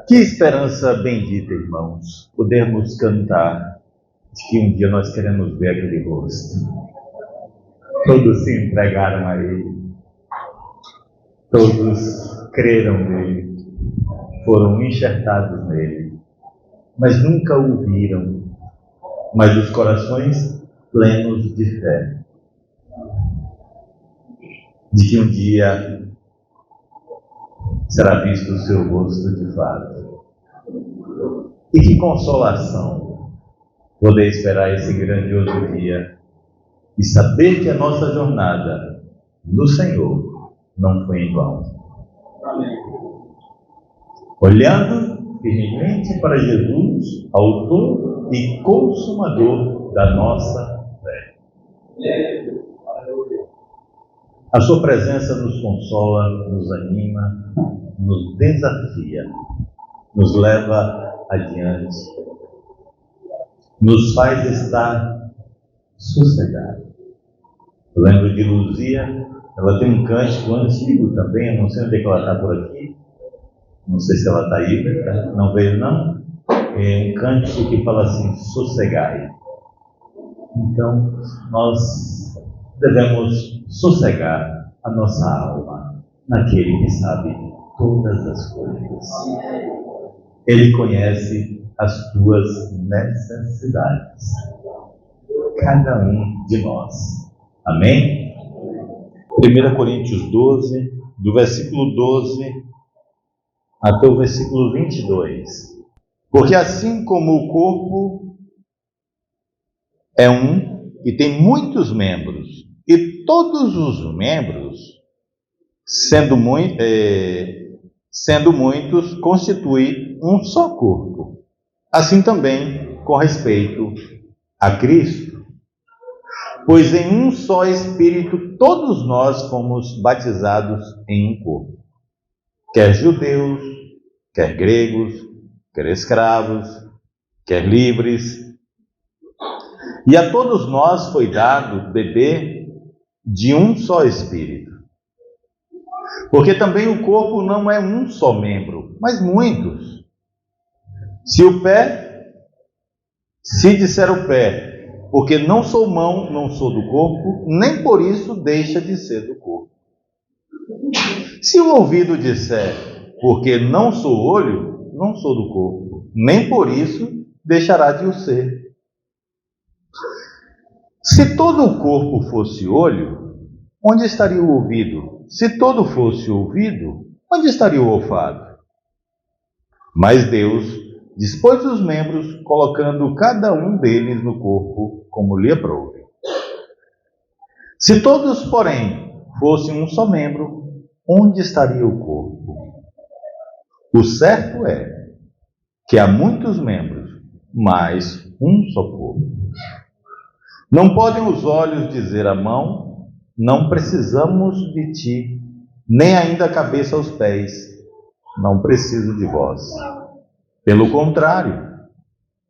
Que esperança bendita, irmãos, podermos cantar de que um dia nós queremos ver aquele rosto. Todos se entregaram a Ele, todos creram nele, foram enxertados nele, mas nunca o viram, mas os corações plenos de fé, de que um dia será visto o seu rosto de fato. E que consolação poder esperar esse grandioso dia e saber que a nossa jornada no Senhor não foi em vão. Olhando firmemente para Jesus, autor e consumador da nossa fé. A sua presença nos consola, nos anima, nos desafia, nos leva adiante, nos faz estar sossegados. Eu lembro de Luzia, ela tem um cântico antigo também, eu não sei onde é que ela está por aqui, não sei se ela está aí, não veio não, é um cântico que fala assim, sossegai. Então, nós devemos sossegar a nossa alma naquele que sabe todas as coisas. Ele conhece as tuas necessidades, cada um de nós. Amém? 1 Coríntios 12, do versículo 12 até o versículo 22. Porque assim como o corpo é um e tem muitos membros, e todos os membros, sendo muitos, constituem um só corpo. Assim também com respeito a Cristo. Pois em um só Espírito todos nós fomos batizados em um corpo. Quer judeus, quer gregos, quer escravos, quer livres. E a todos nós foi dado beber de um só Espírito. Porque também o corpo não é um só membro, mas muitos. Se disser o pé, porque não sou mão, não sou do corpo, nem por isso deixa de ser do corpo. Se o ouvido disser, porque não sou olho, não sou do corpo, nem por isso deixará de o ser. Se todo o corpo fosse olho, onde estaria o ouvido? Se todo fosse ouvido, onde estaria o olfato? Mas Deus dispôs os membros, colocando cada um deles no corpo, como lhe aprouve. Se todos, porém, fossem um só membro, onde estaria o corpo? O certo é que há muitos membros, mas um só corpo. Não podem os olhos dizer à mão, não precisamos de ti, nem ainda a cabeça aos pés, não preciso de vós. Pelo contrário,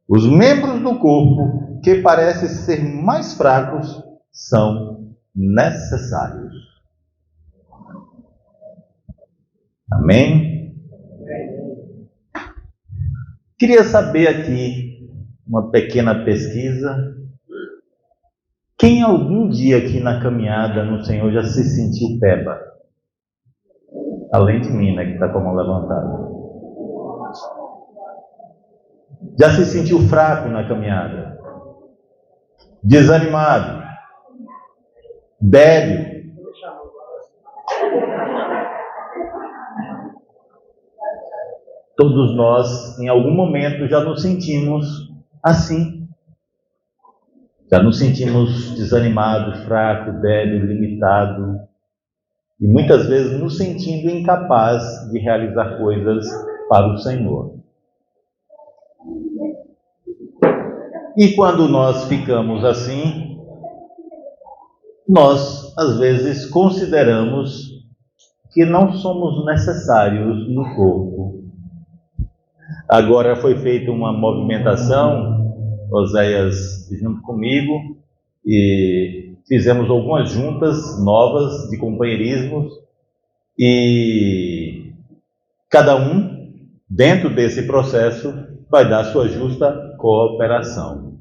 os membros do corpo, que parecem ser mais fracos, são necessários. Amém? Queria saber aqui, uma pequena pesquisa, quem algum dia aqui na caminhada no Senhor já se sentiu peba? Além de mim, né, que está com a mão levantada. Já se sentiu fraco na caminhada? Desanimado? Débil? Todos nós, em algum momento, já nos sentimos assim. Já nos sentimos desanimado, fraco, débil, limitado. E muitas vezes nos sentindo incapaz de realizar coisas para o Senhor. E quando nós ficamos assim, nós às vezes consideramos que não somos necessários no corpo. Agora foi feita uma movimentação, Oséias junto comigo, e fizemos algumas juntas novas de companheirismo, e cada um dentro desse processo, vai dar sua justa cooperação.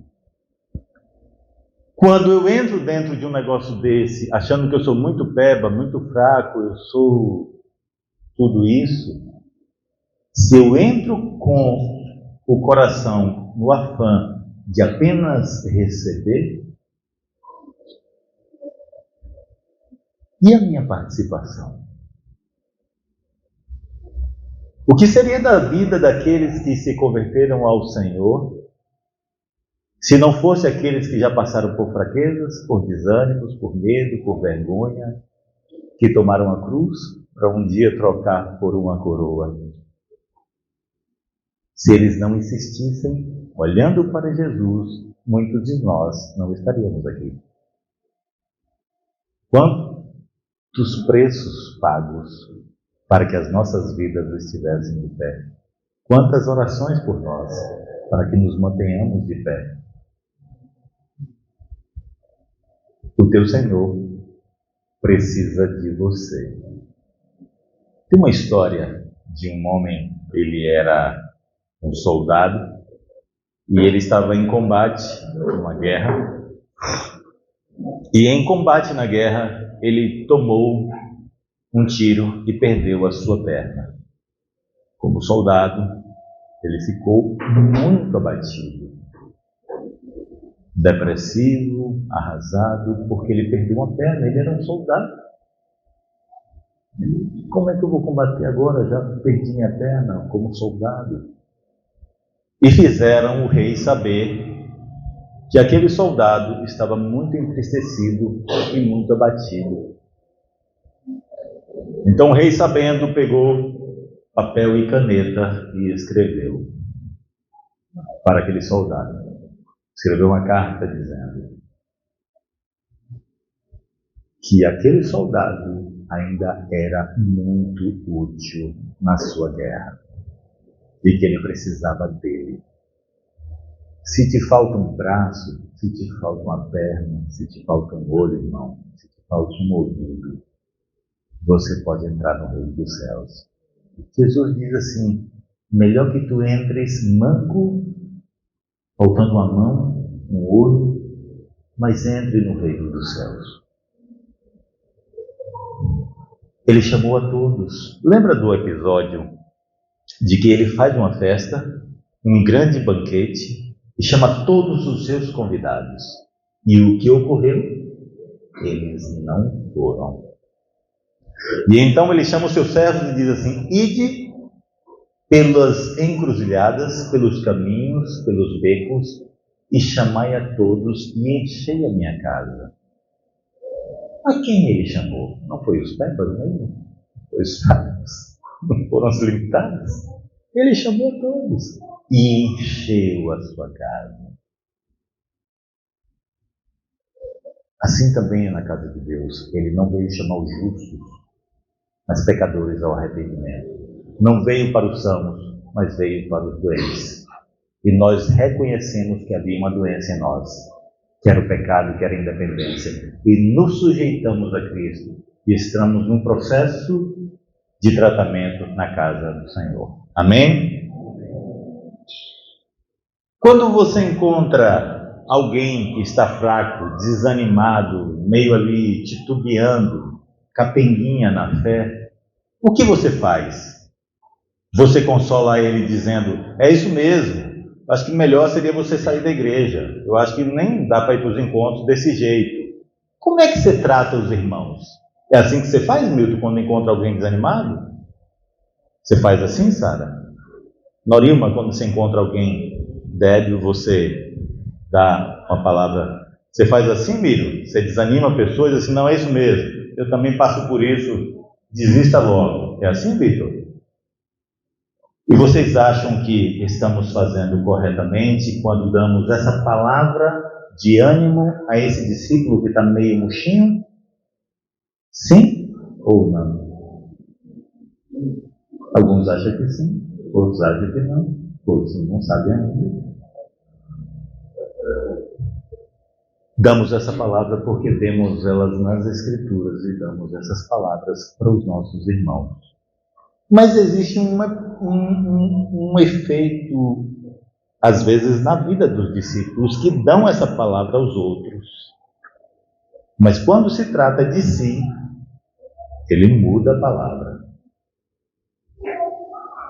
Quando eu entro dentro de um negócio desse, achando que eu sou muito peba, muito fraco, eu sou tudo isso, se eu entro com o coração no afã de apenas receber, e a minha participação? O que seria da vida daqueles que se converteram ao Senhor, se não fosse aqueles que já passaram por fraquezas, por desânimos, por medo, por vergonha, que tomaram a cruz para um dia trocar por uma coroa? Se eles não insistissem, olhando para Jesus, muitos de nós não estaríamos aqui. Quantos preços pagos para que as nossas vidas estivessem de pé? Quantas orações por nós para que nos mantenhamos de pé? O teu Senhor precisa de você. Tem uma história de um homem, ele era um soldado e ele estava em combate, numa guerra, e em combate na guerra ele tomou um tiro e perdeu a sua perna. Como soldado, ele ficou muito abatido, depressivo, arrasado, porque ele perdeu uma perna. Ele era um soldado. Como é que eu vou combater agora? Já perdi minha perna como soldado. E fizeram o rei saber que aquele soldado estava muito entristecido e muito abatido. Então o rei, sabendo, pegou papel e caneta e escreveu para aquele soldado. Escreveu uma carta dizendo que aquele soldado ainda era muito útil na sua guerra e que ele precisava dele. Se te falta um braço, se te falta uma perna, se te falta um olho, irmão, se te falta um ouvido, você pode entrar no reino dos céus. Jesus diz assim: melhor que tu entres manco, faltando uma mão, um olho, mas entre no reino dos céus. Ele chamou a todos. Lembra do episódio de que ele faz uma festa, um grande banquete, e chama todos os seus convidados? E o que ocorreu? Eles não foram. E então ele chama os seus servos e diz assim: ide pelas encruzilhadas, pelos caminhos, pelos becos, e chamai a todos e enchei a minha casa. A quem ele chamou? Não foi os pebas mesmo? Foi os fracos? Não foram os limitados? Ele chamou a todos e encheu a sua casa. Assim também é na casa de Deus. Ele não veio chamar os justos, mas pecadores ao arrependimento. Não veio para os sãos, mas veio para os doentes. E nós reconhecemos que havia uma doença em nós, que era o pecado, que era a independência. E nos sujeitamos a Cristo. E estamos num processo de tratamento na casa do Senhor. Amém? Quando você encontra alguém que está fraco, desanimado, meio ali titubeando, capenguinha na fé, o que você faz? Você consola ele dizendo: é isso mesmo, acho que melhor seria você sair da igreja, eu acho que nem dá para ir para os encontros desse jeito. Como é que você trata os irmãos? É assim que você faz, Milton, quando encontra alguém desanimado? Você faz assim, Sara? Norilma, quando você encontra alguém débil, você dá uma palavra. Você faz assim, Miro? Você desanima a pessoa e diz assim: não, é isso mesmo, eu também passo por isso, desista logo. É assim, Vitor? E vocês acham que estamos fazendo corretamente quando damos essa palavra de ânimo a esse discípulo que está meio murchinho? Sim ou não? Alguns acham que sim, outros acham que não, outros não sabem ainda. Damos essa palavra porque vemos elas nas Escrituras e damos essas palavras para os nossos irmãos. Mas existe um efeito, às vezes, na vida dos discípulos que dão essa palavra aos outros. Mas quando se trata de si, ele muda a palavra.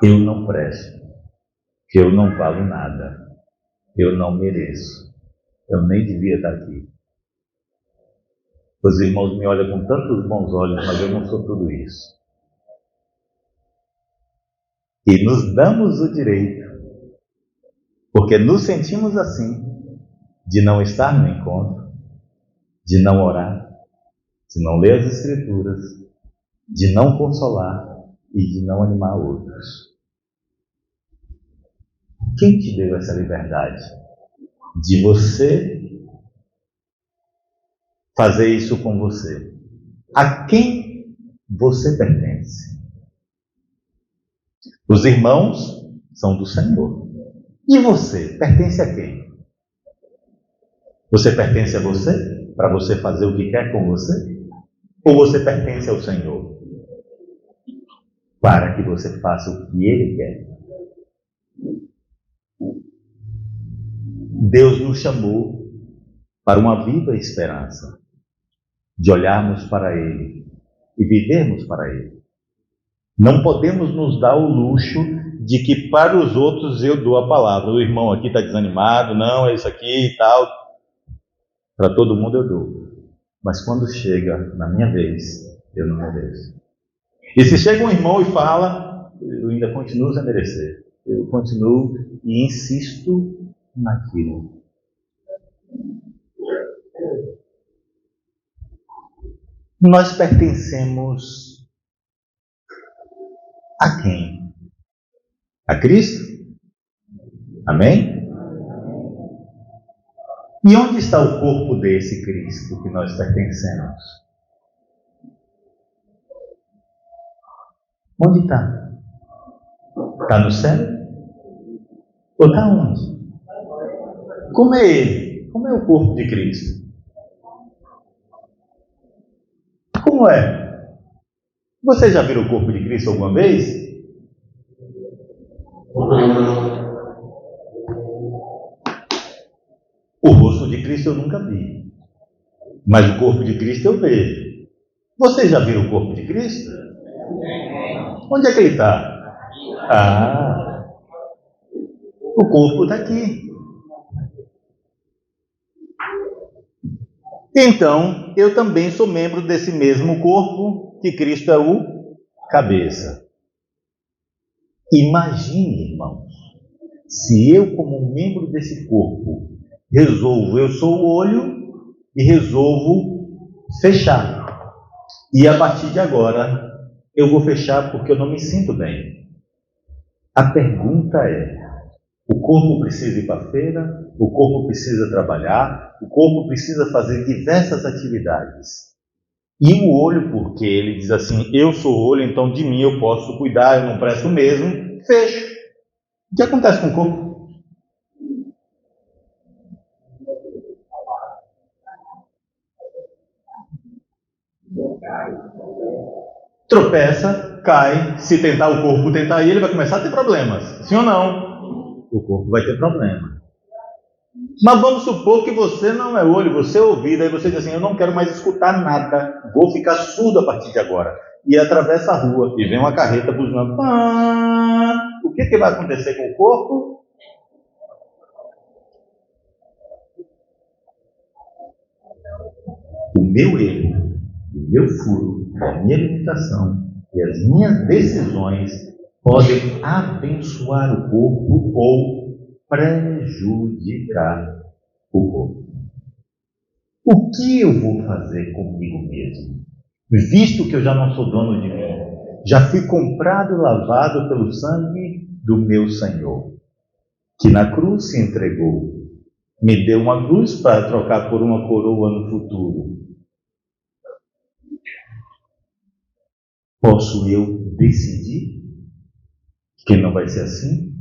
Eu não presto, eu não valo nada, eu não mereço, eu nem devia estar aqui. Os irmãos me olham com tantos bons olhos, mas eu não sou tudo isso. E nos damos o direito, porque nos sentimos assim, de não estar no encontro, de não orar, de não ler as Escrituras, de não consolar e de não animar outros. Quem te deu essa liberdade? De você fazer isso com você. A quem você pertence? Os irmãos são do Senhor. E você, pertence a quem? Você pertence a você? Para você fazer o que quer com você? Ou você pertence ao Senhor? Para que você faça o que Ele quer. Deus nos chamou para uma viva esperança, de olharmos para Ele e vivermos para Ele. Não podemos nos dar o luxo de que para os outros eu dou a palavra. O irmão aqui está desanimado, não, é isso aqui e tal. Para todo mundo eu dou. Mas quando chega na minha vez, eu não mereço. E se chega um irmão e fala, eu ainda continuo sem merecer. Eu continuo e insisto naquilo. Nós pertencemos a quem? A Cristo? Amém? E onde está o corpo desse Cristo que nós pertencemos? Onde está? Está no céu? Ou está onde? Como é ele? Como é o corpo de Cristo? Como é? Você já viu o corpo de Cristo alguma vez? O rosto de Cristo eu nunca vi. Mas o corpo de Cristo eu vejo. Você já viu o corpo de Cristo? Onde é que ele está? O corpo está aqui. Então, eu também sou membro desse mesmo corpo que Cristo é o cabeça. Imagine, irmãos, se eu, como um membro desse corpo, resolvo, eu sou o olho e resolvo fechar. E a partir de agora, eu vou fechar porque eu não me sinto bem. A pergunta é: o corpo precisa ir para a feira, o corpo precisa trabalhar, o corpo precisa fazer diversas atividades. E o olho, porque ele diz assim, eu sou o olho, então de mim eu posso cuidar, eu não presto mesmo, fecho. O que acontece com o corpo? Tropeça, cai, se tentar o corpo tentar ele, vai começar a ter problemas. Sim ou não? O corpo vai ter problema. Mas vamos supor que você não é olho, você é ouvido, aí você diz assim, eu não quero mais escutar nada, vou ficar surdo a partir de agora. E atravessa a rua, e vem uma carreta buzinando. O que vai acontecer com o corpo? O meu erro, o meu furo, a minha limitação e as minhas decisões podem abençoar o corpo ou prejudicar o corpo. O que eu vou fazer comigo mesmo? Visto que eu já não sou dono de mim, já fui comprado e lavado pelo sangue do meu Senhor, que na cruz se entregou, me deu uma cruz para trocar por uma coroa no futuro. Posso eu decidir que não vai ser assim?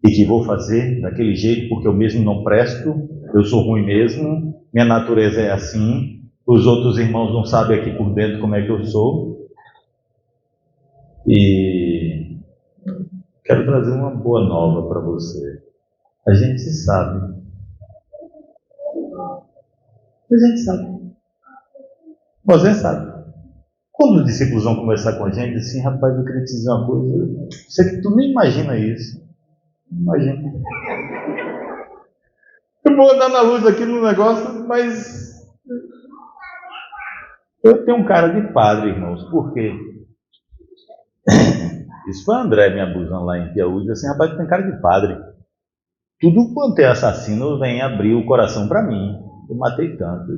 E que vou fazer daquele jeito porque eu mesmo não presto, eu sou ruim mesmo, minha natureza é assim, os outros irmãos não sabem aqui por dentro como é que eu sou? E quero trazer uma boa nova para você. A gente sabe. A gente sabe. Você sabe. Quando os discípulos vão conversar com a gente, assim, rapaz, eu queria te dizer uma coisa. Sei que tu nem imagina isso. Imagina. Eu vou andar na luz aqui no negócio, mas eu tenho um cara de padre, irmãos. Por quê? Isso foi o André me abusando lá em Piauí. Disse assim, rapaz, tu tem cara de padre. Tudo quanto é assassino vem abrir o coração para mim. Eu matei tanto.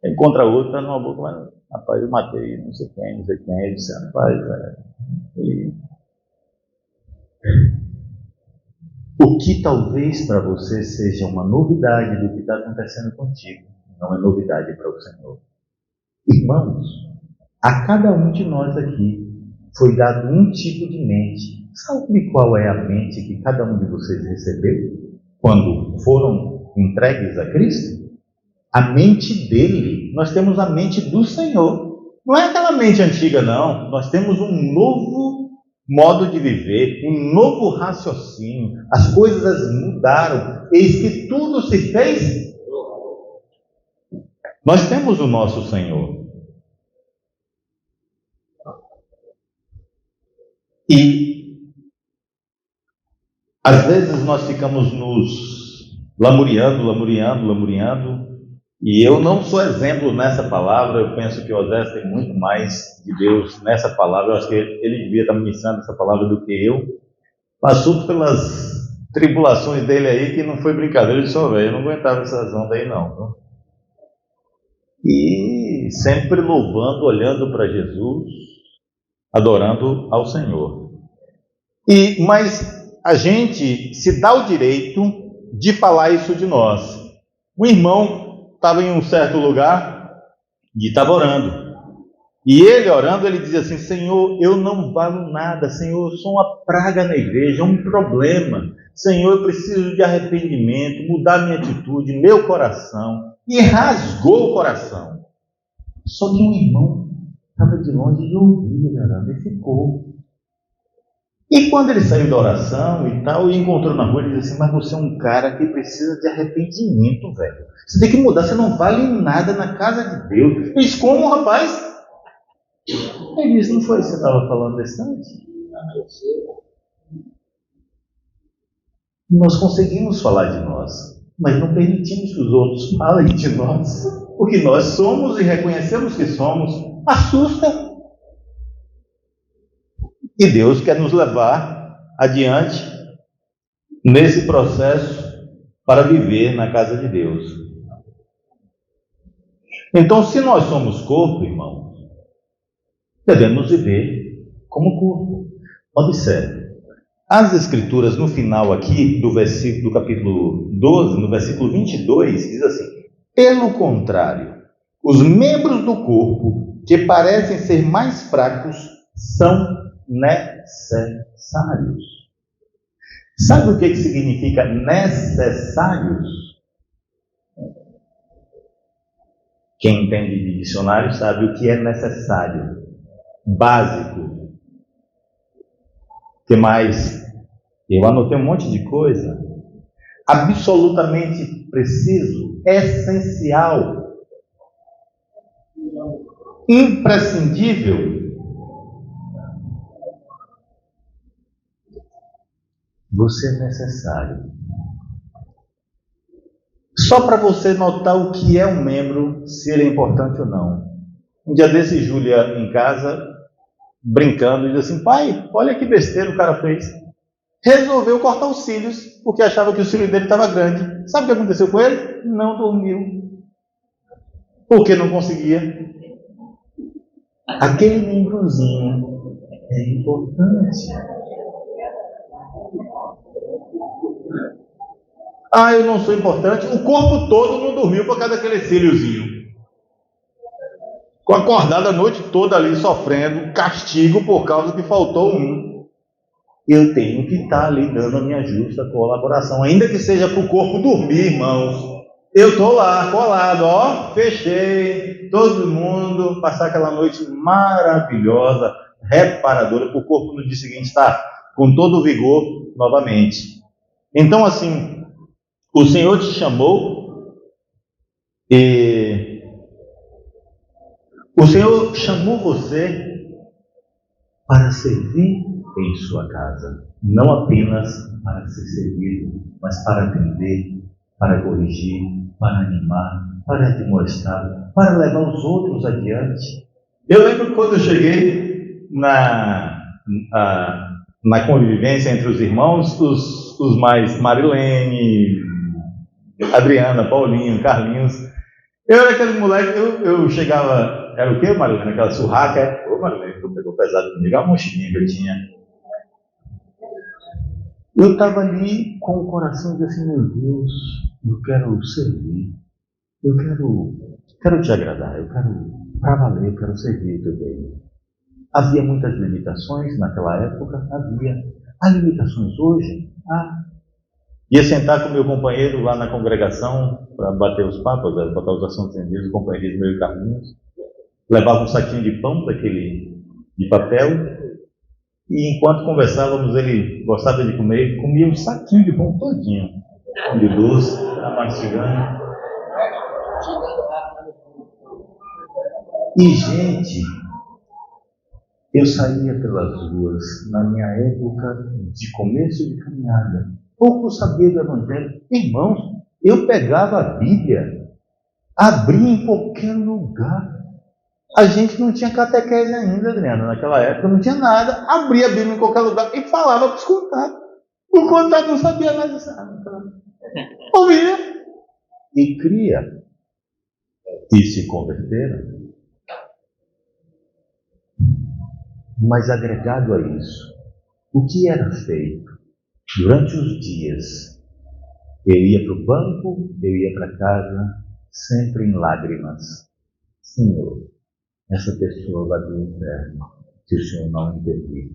Encontra outro, tá numa boca, mas, rapaz, eu matei, não sei quem. Eu disse, rapaz, O que talvez para você seja uma novidade do que está acontecendo contigo, não é novidade para o Senhor. Irmãos, a cada um de nós aqui foi dado um tipo de mente. Sabe qual é a mente que cada um de vocês recebeu quando foram entregues a Cristo? A mente dele. Nós temos a mente do Senhor. Não é aquela mente antiga, não. Nós temos um novo modo de viver, um novo raciocínio. As coisas mudaram. Eis que tudo se fez. Nós temos o nosso Senhor. E às vezes nós ficamos nos lamuriando, e eu não sou exemplo nessa palavra. Eu penso que o Osés tem muito mais de Deus nessa palavra. Eu acho que ele devia estar ministrando essa palavra do que eu. Passou pelas tribulações dele aí, que não foi brincadeira de só velho. Eu não aguentava essas ondas aí não. E sempre louvando, olhando para Jesus, adorando ao Senhor. Mas a gente se dá o direito de falar isso de nós. O irmão estava em um certo lugar e estava orando. E ele orando, ele dizia assim, Senhor, eu não valo nada. Senhor, eu sou uma praga na igreja, um problema. Senhor, eu preciso de arrependimento, mudar minha atitude, meu coração. E rasgou o coração. Só que um irmão estava de longe e ouvia ele orando e ficou. E quando ele saiu da oração e tal, e encontrou na rua, ele disse assim, mas você é um cara que precisa de arrependimento, velho. Você tem que mudar, você não vale nada na casa de Deus. Ele disse, como, rapaz? Ele disse, não foi isso que você estava falando desse antes? Nós conseguimos falar de nós, mas não permitimos que os outros falem de nós. O que nós somos e reconhecemos que somos, assusta. E Deus quer nos levar adiante nesse processo para viver na casa de Deus. Então, se nós somos corpo, irmãos, devemos viver como corpo. Observe, as Escrituras no final aqui do capítulo 12, no versículo 22, diz assim, pelo contrário, os membros do corpo que parecem ser mais fracos são necessários. Sabe o que significa necessários? Quem entende de dicionário sabe o que é necessário. Básico. O que mais? Eu anotei um monte de coisa. Absolutamente preciso, essencial, imprescindível. Você é necessário. Só para você notar o que é um membro, se ele é importante ou não. Um dia desse, Júlia em casa, brincando, diz assim, pai, olha que besteira o cara fez. Resolveu cortar os cílios, porque achava que o cílio dele estava grande. Sabe o que aconteceu com ele? Não dormiu. Porque não conseguia. Aquele membrozinho é importante. Eu não sou importante. O corpo todo não dormiu por causa daquele cíliozinho. Ficou acordado a noite toda ali sofrendo castigo por causa que faltou um. Eu tenho que estar ali dando a minha justa colaboração, ainda que seja para o corpo dormir, irmãos. Eu estou lá, colado, ó, fechei, todo mundo, passar aquela noite maravilhosa, reparadora, para o corpo no dia seguinte estar com todo o vigor novamente. Então, assim, o Senhor te chamou e o Senhor chamou você para servir em sua casa, não apenas para ser servido, mas para atender, para corrigir, para animar, para demonstrar, para levar os outros adiante. Eu lembro que quando eu cheguei na convivência entre os irmãos, os mais Marilene, Adriana, Paulinho, Carlinhos, eu era aquele moleque, eu chegava, era o quê, Marilene? Aquela surraca? Ô, Marilene, tu pegou pesado comigo, a mochilinha que eu tinha. Eu estava ali com o coração de assim, meu Deus, eu quero servir, eu quero te agradar, eu quero, para valer, eu quero servir o teu reino. Havia muitas limitações naquela época, havia. Há limitações hoje? Ia sentar com meu companheiro lá na congregação para bater os papos, botar os assuntos em dia, os companheiros meio caminhos. Levava um saquinho de pão daquele de papel e enquanto conversávamos ele gostava de comer, comia um saquinho de pão todinho, de doce, mastigando. E gente, eu saía pelas ruas na minha época de começo de caminhada, pouco sabia do Evangelho. Irmãos, eu pegava a Bíblia, abria em qualquer lugar. A gente não tinha catequese ainda, Adriana, naquela época, não tinha nada. Abria a Bíblia em qualquer lugar e falava para os contatos. O contato não sabia nada. Ouvia e cria. E se converteram. Mas agregado a isso, o que era feito durante os dias? Eu ia para o banco, eu ia para casa, sempre em lágrimas. Senhor, essa pessoa vai para o inferno se o Senhor não intervir.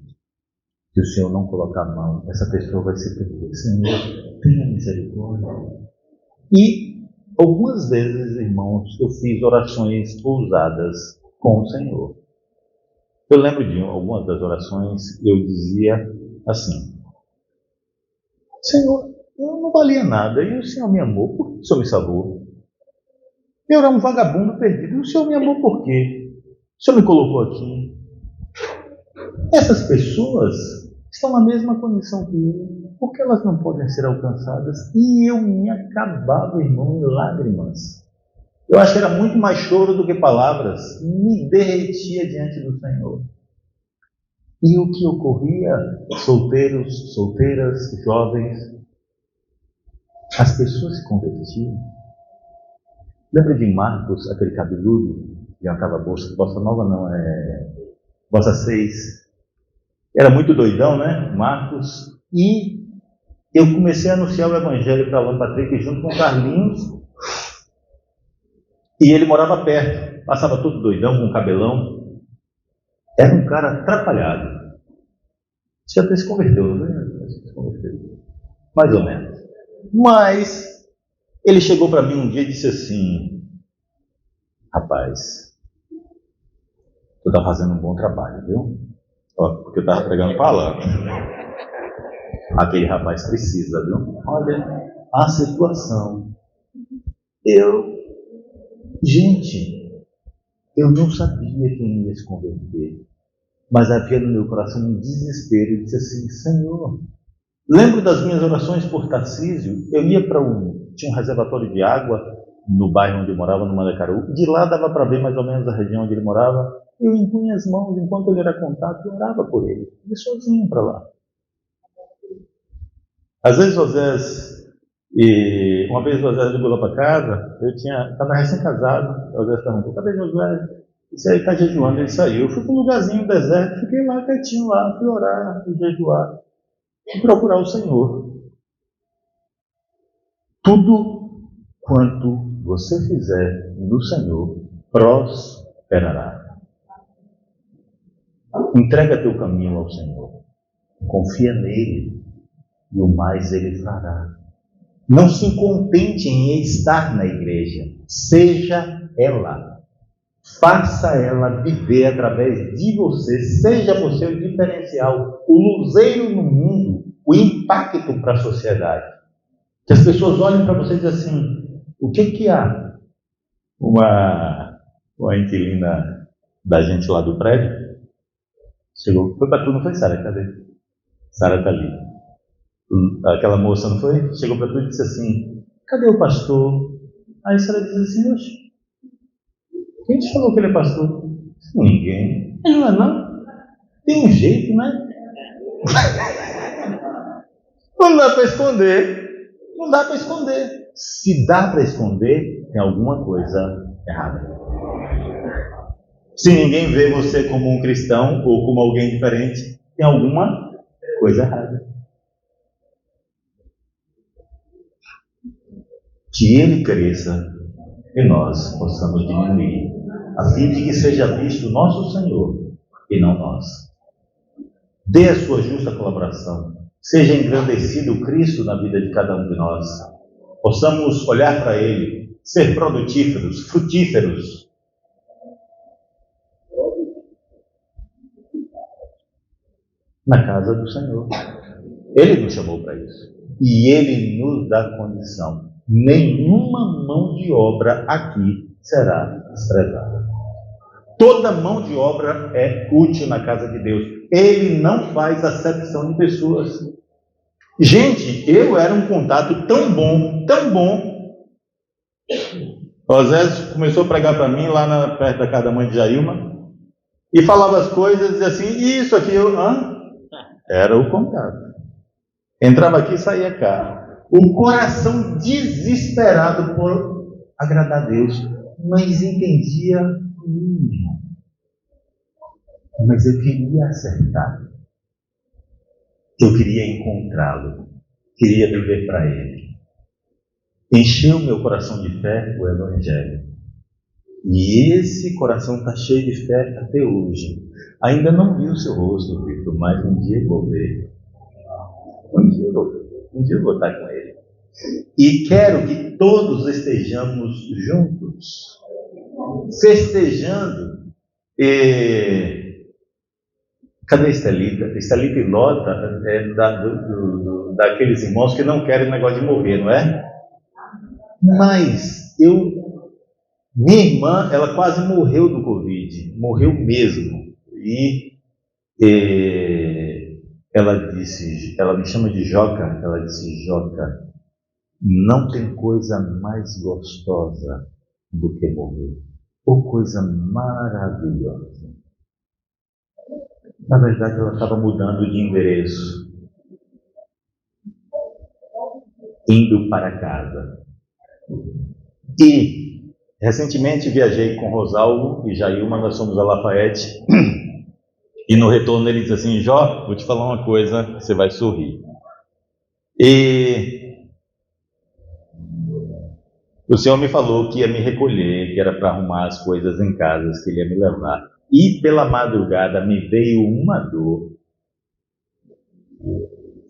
Se o Senhor não colocar a mão, essa pessoa vai se perder. Senhor, tenha misericórdia. E algumas vezes, irmãos, eu fiz orações ousadas com o Senhor. Eu lembro de algumas das orações, eu dizia assim: Senhor, eu não valia nada e o Senhor me amou, por que o Senhor me salvou? Eu era um vagabundo perdido e o Senhor me amou por quê? O Senhor me colocou aqui. Essas pessoas estão na mesma condição que eu, por que elas não podem ser alcançadas? E eu me acabava, irmão, em lágrimas. Eu acho que era muito mais choro do que palavras. Me derretia diante do Senhor. E o que ocorria? Solteiros, solteiras, jovens, as pessoas se convertiam. Lembra de Marcos, aquele cabeludo que andava bossa nova não, bossa 6. Era muito doidão, né? Marcos. E eu comecei a anunciar o Evangelho para Alan Patrick junto com o Carlinhos. E ele morava perto. Passava todo doidão, com cabelão. Era um cara atrapalhado. Você até se converteu, né? Se converteu. Mais ou menos. Mas ele chegou para mim um dia e disse assim: rapaz, tu está fazendo um bom trabalho, viu? Porque eu estava pregando palavra. Aquele rapaz precisa, viu? Olha a situação. Gente, eu não sabia quem ia se converter, mas havia no meu coração um desespero. Eu disse assim: Senhor, lembro das minhas orações por Tarcísio. Eu ia para tinha um reservatório de água no bairro onde eu morava, no Mandacaru. De lá dava para ver mais ou menos a região onde ele morava. Eu impunha as mãos enquanto ele era contato e orava por ele. Ia sozinho para lá. Às vezes uma vez o José ligou lá para casa, eu estava recém-casado, o José perguntou: cadê José? Isso aí está jejuando. Ele saiu. Eu fui para um lugarzinho deserto, fiquei lá quietinho lá, fui orar, fui jejuar e procurar o Senhor. Tudo quanto você fizer no Senhor prosperará. Entrega teu caminho ao Senhor, confia nele e o mais ele fará. Não se contente em estar na igreja. Seja ela. Faça ela viver através de você. Seja você o diferencial, o luzeiro no mundo, o impacto para a sociedade. Que as pessoas olhem para você e dizem assim: o que há? Uma inquilina da gente lá do prédio chegou, foi para tu, não foi, Sara? Cadê? Sara está ali. Aquela moça, não foi? Chegou para tu e disse assim: cadê o pastor? Aí a Sara disse assim: oxe, quem te falou que ele é pastor? Ninguém. Ele não é não? Tem um jeito, né? Não dá para esconder. Não dá para esconder. Se dá para esconder, tem alguma coisa errada. Se ninguém vê você como um cristão ou como alguém diferente, tem alguma coisa errada. Que ele cresça e nós possamos diminuir, a fim de que seja visto nosso Senhor e não nós. Dê a sua justa colaboração. Seja engrandecido o Cristo na vida de cada um de nós. Possamos olhar para Ele, ser produtíferos, frutíferos. Na casa do Senhor. Ele nos chamou para isso. E Ele nos dá condição. Nenhuma mão de obra aqui será desprezada. Toda mão de obra é útil na casa de Deus. Ele não faz acepção de pessoas. Gente, eu era um contato tão bom, tão bom. O Osés começou a pregar para mim lá perto da casa da mãe de Jailma e falava as coisas, dizia assim, isso aqui, era o contato. Entrava aqui e saía cá. O coração desesperado por agradar a Deus, mas entendia o mínimo. Mas eu queria acertar. Eu queria encontrá-lo. Queria viver para Ele. Encheu meu coração de fé o Evangelho. E esse coração está cheio de fé até hoje. Ainda não vi o seu rosto, Victor, mas um dia eu vou ver. Um dia eu vou estar com Ele. E quero que todos estejamos juntos, festejando. Cadê Estelita? Estelita e Lota é daqueles irmãos que não querem o negócio de morrer, não é? Mas minha irmã, ela quase morreu do Covid, morreu mesmo. E ela me chama de Joca, ela disse, Joca, não tem coisa mais gostosa do que morrer. Ou coisa maravilhosa. Na verdade, ela estava mudando de endereço, indo para casa. E recentemente viajei com Rosalvo e Jailma, nós fomos a Lafayette. E no retorno ele disse assim, Jó, vou te falar uma coisa, você vai sorrir. E o Senhor me falou que ia me recolher, que era para arrumar as coisas em casa, que Ele ia me levar. E pela madrugada me veio uma dor.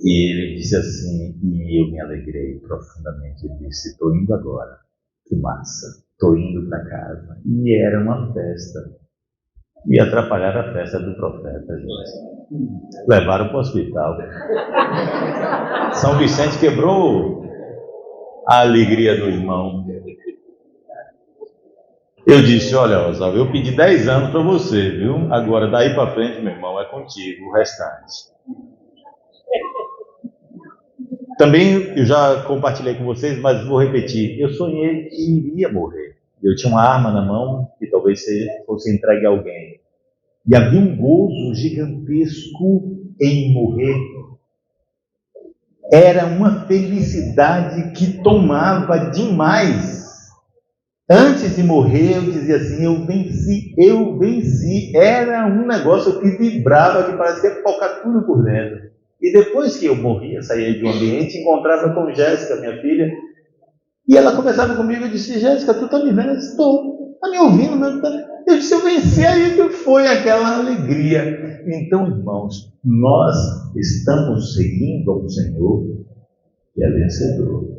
E ele disse assim, e eu me alegrei profundamente. Ele disse, estou indo agora. Que massa, estou indo para casa. E era uma festa. E atrapalharam a festa do profeta, gente. Levaram para o hospital. São Vicente quebrou a alegria do irmão. Eu disse, olha, Oswaldo, eu pedi 10 anos para você, viu? Agora, daí para frente, meu irmão, é contigo, o restante. Também, eu já compartilhei com vocês, mas vou repetir. Eu sonhei que iria morrer. Eu tinha uma arma na mão, que talvez fosse entregue a alguém. E havia um gozo gigantesco em morrer. Era uma felicidade que tomava demais. Antes de morrer, eu dizia assim, eu venci. Era um negócio que vibrava, que parecia focar tudo por dentro. E depois que eu morria, saía de um ambiente, encontrava com Jéssica, minha filha, e ela conversava comigo e disse, Jéssica, tu está me vendo? Eu disse, estou. Está me ouvindo? Eu disse, eu venci. Aí que foi aquela alegria. Então, irmãos, nós estamos seguindo ao Senhor e é vencedor.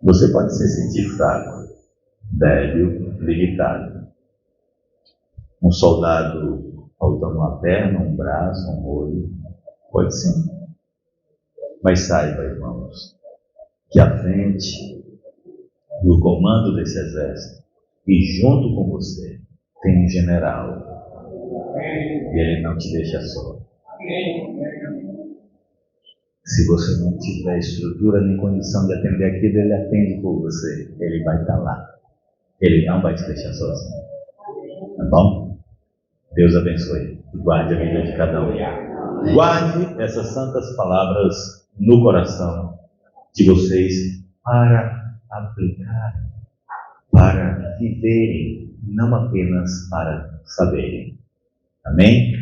Você pode se sentir fraco, débil, limitado. Um soldado faltando uma perna, um braço, um olho. Pode sim. Mas saiba, irmãos, que à frente do comando desse exército e junto com você tem um general. E ele não te deixa só. Se você não tiver estrutura nem condição de atender aquilo, ele atende por você. Ele vai estar lá. Ele não vai te deixar sozinho. Tá bom? Deus abençoe. Guarde a vida de cada um. Guarde essas santas palavras no coração de vocês para aplicar, para viverem, não apenas para saberem. Amém?